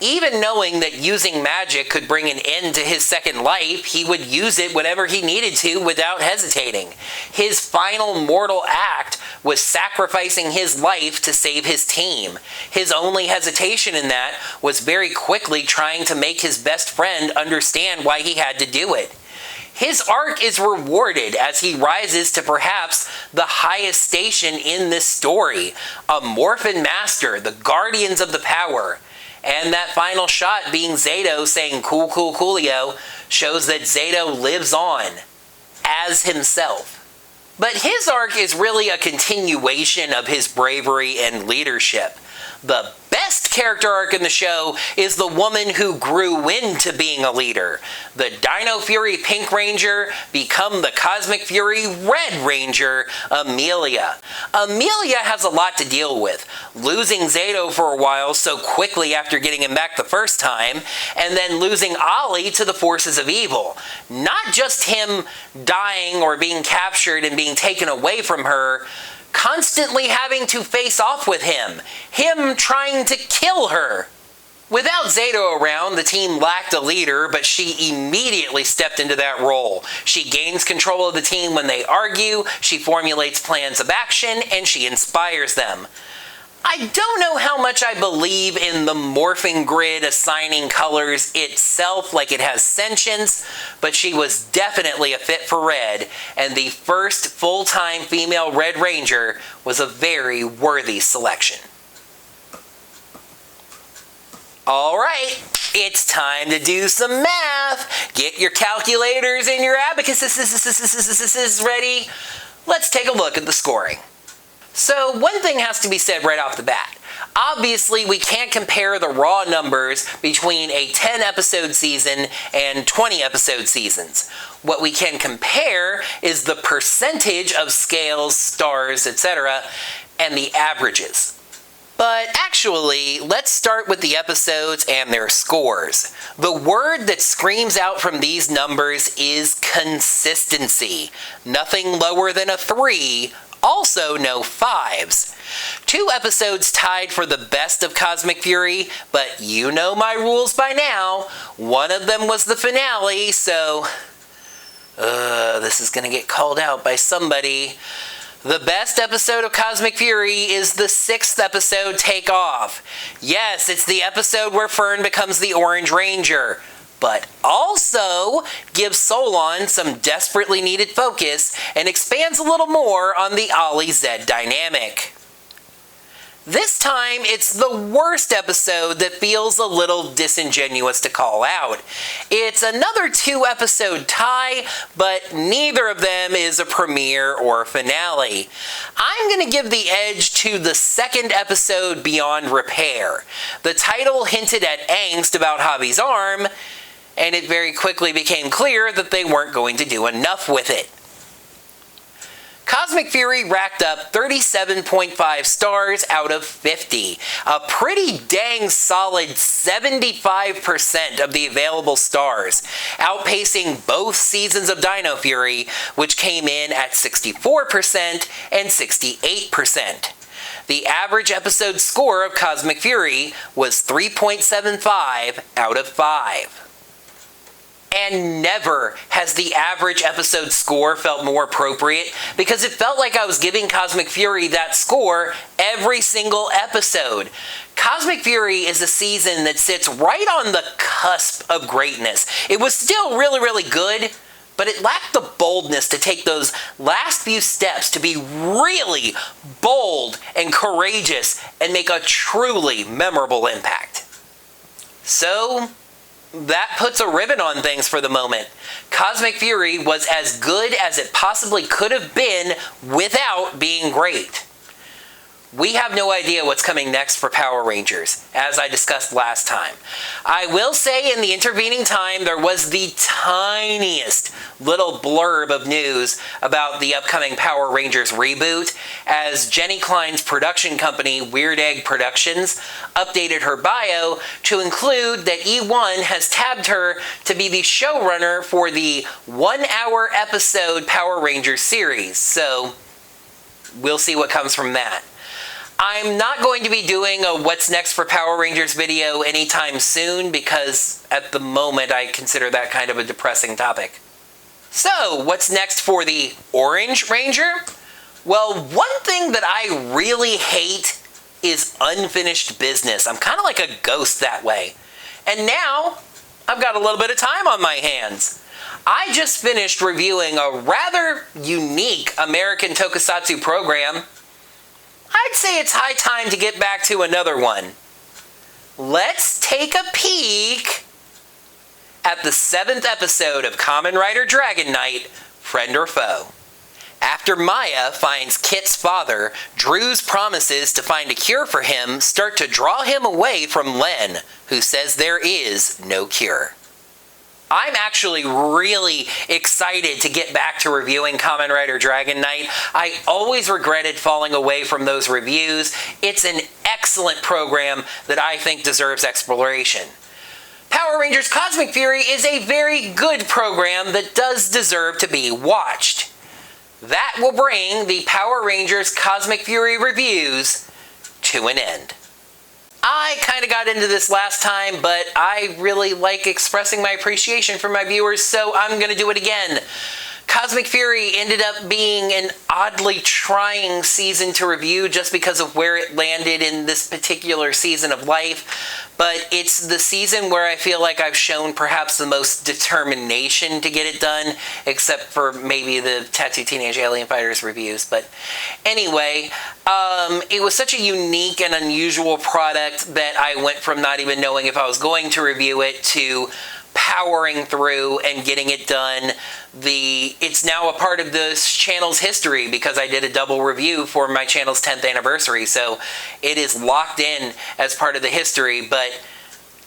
Even knowing that using magic could bring an end to his second life, he would use it whenever he needed to without hesitating. His final mortal act was sacrificing his life to save his team. His only hesitation in that was very quickly trying to make his best friend understand why he had to do it. His arc is rewarded as he rises to perhaps the highest station in this story, a Morphin Master, the Guardians of the Power. And that final shot being Zato saying "cool, cool, coolio" shows that Zato lives on as himself. But his arc is really a continuation of his bravery and leadership. The best character arc in the show is the woman who grew into being a leader. The Dino Fury Pink Ranger become the Cosmic Fury Red Ranger, Amelia. Amelia has a lot to deal with, losing Zato for a while so quickly after getting him back the first time, and then losing Ollie to the forces of evil. Not just him dying or being captured and being taken away from her, constantly having to face off with him trying to kill her. Without Zato around, the team lacked a leader, but she immediately stepped into that role. She gains control of the team when they argue, she formulates plans of action, and she inspires them. I don't know how much I believe in the morphing grid assigning colors itself like it has sentience, but she was definitely a fit for Red, and the first full-time female Red Ranger was a very worthy selection. Alright, it's time to do some math. Get your calculators and your abacuses ready. Let's take a look at the scoring. So one thing has to be said right off the bat. Obviously, we can't compare the raw numbers between a 10-episode season and 20-episode seasons. What we can compare is the percentage of scales, stars, etc., and the averages. But actually, let's start with the episodes and their scores. The word that screams out from these numbers is consistency. Nothing lower than a 3. Also no 5s. 2 episodes tied for the best of Cosmic Fury, but you know my rules by now. One of them was the finale, so this is gonna get called out by somebody. The best episode of Cosmic Fury is the 6th episode, Take Off. Yes, it's the episode where Fern becomes the Orange Ranger, but also gives Solon some desperately needed focus and expands a little more on the Ollie-Zed dynamic. This time, it's the worst episode that feels a little disingenuous to call out. It's another 2-episode tie, but neither of them is a premiere or finale. I'm going to give the edge to the 2nd episode, Beyond Repair. The title hinted at angst about Javi's arm, and it very quickly became clear that they weren't going to do enough with it. Cosmic Fury racked up 37.5 stars out of 50, a pretty dang solid 75% of the available stars, outpacing both seasons of Dino Fury, which came in at 64% and 68%. The average episode score of Cosmic Fury was 3.75 out of 5. And never has the average episode score felt more appropriate, because it felt like I was giving Cosmic Fury that score every single episode. Cosmic Fury is a season that sits right on the cusp of greatness. It was still really, really good, but it lacked the boldness to take those last few steps to be really bold and courageous and make a truly memorable impact. So that puts a ribbon on things for the moment. Cosmic Fury was as good as it possibly could have been without being great. We have no idea what's coming next for Power Rangers, as I discussed last time. I will say in the intervening time, there was the tiniest little blurb of news about the upcoming Power Rangers reboot, as Jenny Klein's production company, Weird Egg Productions, updated her bio to include that E1 has tabbed her to be the showrunner for the 1-hour episode Power Rangers series. So we'll see what comes from that. I'm not going to be doing a What's Next for Power Rangers video anytime soon, because at the moment I consider that kind of a depressing topic. So, what's next for the Orange Ranger? Well, one thing that I really hate is unfinished business. I'm kind of like a ghost that way. And now, I've got a little bit of time on my hands. I just finished reviewing a rather unique American tokusatsu program. I'd say it's high time to get back to another one. Let's take a peek at the 7th episode of Kamen Rider Dragon Knight, Friend or Foe. After Maya finds Kit's father, Drew's promises to find a cure for him start to draw him away from Len, who says there is no cure. I'm actually really excited to get back to reviewing Kamen Rider Dragon Knight. I always regretted falling away from those reviews. It's an excellent program that I think deserves exploration. Power Rangers Cosmic Fury is a very good program that does deserve to be watched. That will bring the Power Rangers Cosmic Fury reviews to an end. I kind of got into this last time, but I really like expressing my appreciation for my viewers, so I'm going to do it again. Cosmic Fury ended up being an oddly trying season to review just because of where it landed in this particular season of life. But it's the season where I feel like I've shown perhaps the most determination to get it done, except for maybe the Tattoo Teenage Alien Fighters reviews. But anyway, it was such a unique and unusual product that I went from not even knowing if I was going to review it to powering through and getting it done. It's now a part of this channel's history because I did a double review for my channel's 10th anniversary, so it is locked in as part of the history. But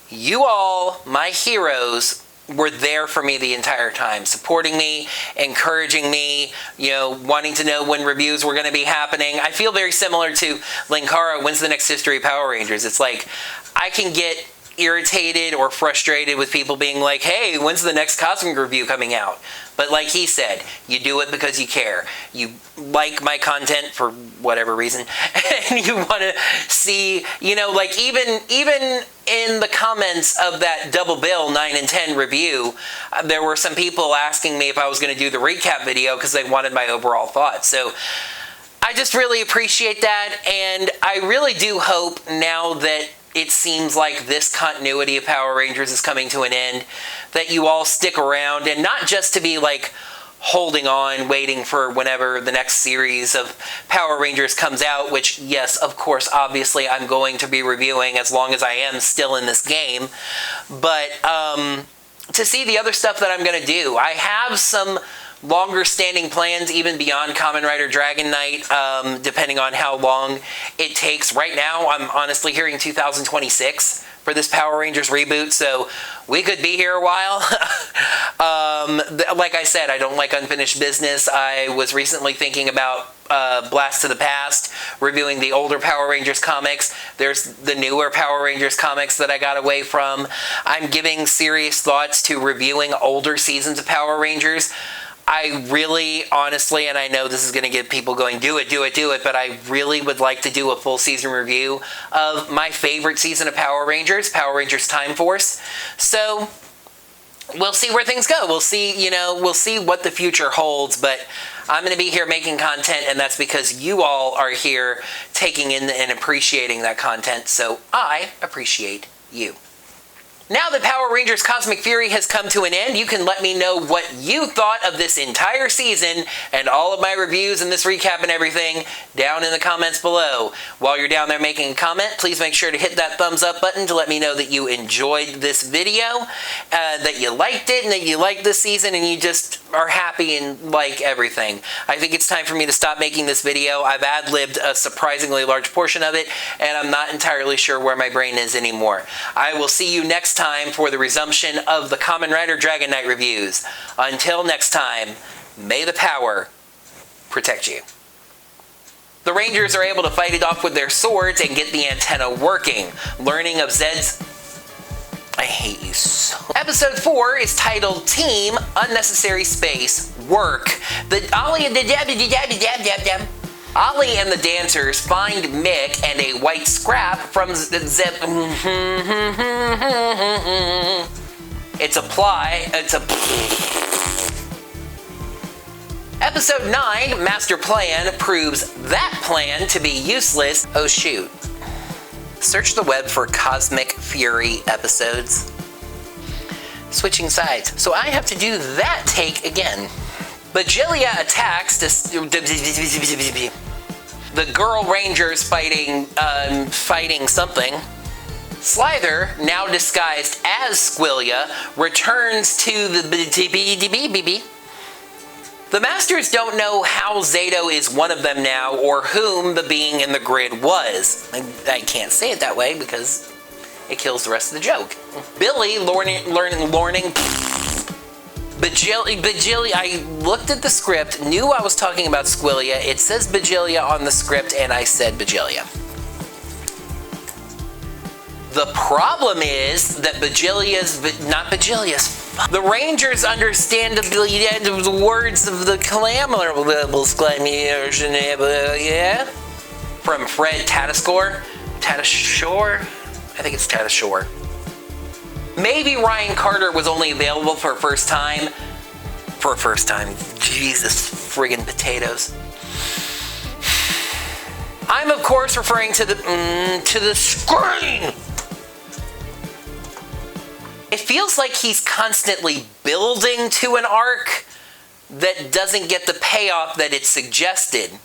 you all, my heroes, were there for me the entire time, supporting me, encouraging me, wanting to know when reviews were going to be happening. I feel very similar to Linkara, when's the next History of Power Rangers? It's like, I can get irritated or frustrated with people being like, hey, when's the next Cosmic review coming out? But like he said, you do it because you care. You like my content for whatever reason, and you want to see, like even in the comments of that Double Bill 9 and 10 review, there were some people asking me if I was going to do the recap video because they wanted my overall thoughts. So I just really appreciate that, and I really do hope now that it seems like this continuity of Power Rangers is coming to an end, that you all stick around, and not just to be like holding on, waiting for whenever the next series of Power Rangers comes out, which, yes, of course, obviously I'm going to be reviewing as long as I am still in this game, but to see the other stuff that I'm going to do. I have some longer standing plans even beyond Kamen Rider Dragon Knight, depending on how long it takes. Right now, I'm honestly hearing 2026 for this Power Rangers reboot, so we could be here a while. Like I said, I don't like unfinished business. I was recently thinking about Blast to the Past, reviewing the older Power Rangers comics. There's the newer Power Rangers comics that I got away from. I'm giving serious thoughts to reviewing older seasons of Power Rangers. I really, honestly, and I know this is going to get people going, do it, but I really would like to do a full season review of my favorite season of Power Rangers Time Force. So we'll see where things go. We'll see, we'll see what the future holds, but I'm going to be here making content, and that's because you all are here taking in and appreciating that content, so I appreciate you. Now that Power Rangers Cosmic Fury has come to an end, you can let me know what you thought of this entire season and all of my reviews and this recap and everything down in the comments below. While you're down there making a comment, please make sure to hit that thumbs up button to let me know that you enjoyed this video, that you liked it, and that you liked this season, and you just are happy and like everything. I think it's time for me to stop making this video. I've ad-libbed a surprisingly large portion of it, and I'm not entirely sure where my brain is anymore. I will see you next time for the resumption of the Kamen Rider Dragon Knight reviews. Until next time, may the power protect you. The Rangers are able to fight it off with their swords and get the antenna working, learning of Zed's... I hate you so... Episode 4 is titled Team Unnecessary Space Work. Ollie and the dancers find Mick and a white scrap from Zeb. Episode 9, Master Plan, proves that plan to be useless. Oh shoot. Search the web for Cosmic Fury episodes. Switching sides. So I have to do that take again. Bajilia attacks the girl rangers fighting something. Slither, now disguised as Squillia, returns to the BB. The Masters don't know how Zato is one of them now, or whom the being in the grid was. I can't say it that way because it kills the rest of the joke. Billy, learning. Bajilia, I looked at the script, knew I was talking about Squillia. It says Bajilia on the script, and I said Bajilia. The problem is that not Bajilia's. The Rangers understand the words of the yeah? From Fred Tatascore? I think it's Tatashore. Maybe Ryan Carter was only available for a first time. Jesus friggin' potatoes. I'm of course referring to the screen. It feels like he's constantly building to an arc that doesn't get the payoff that it's suggested.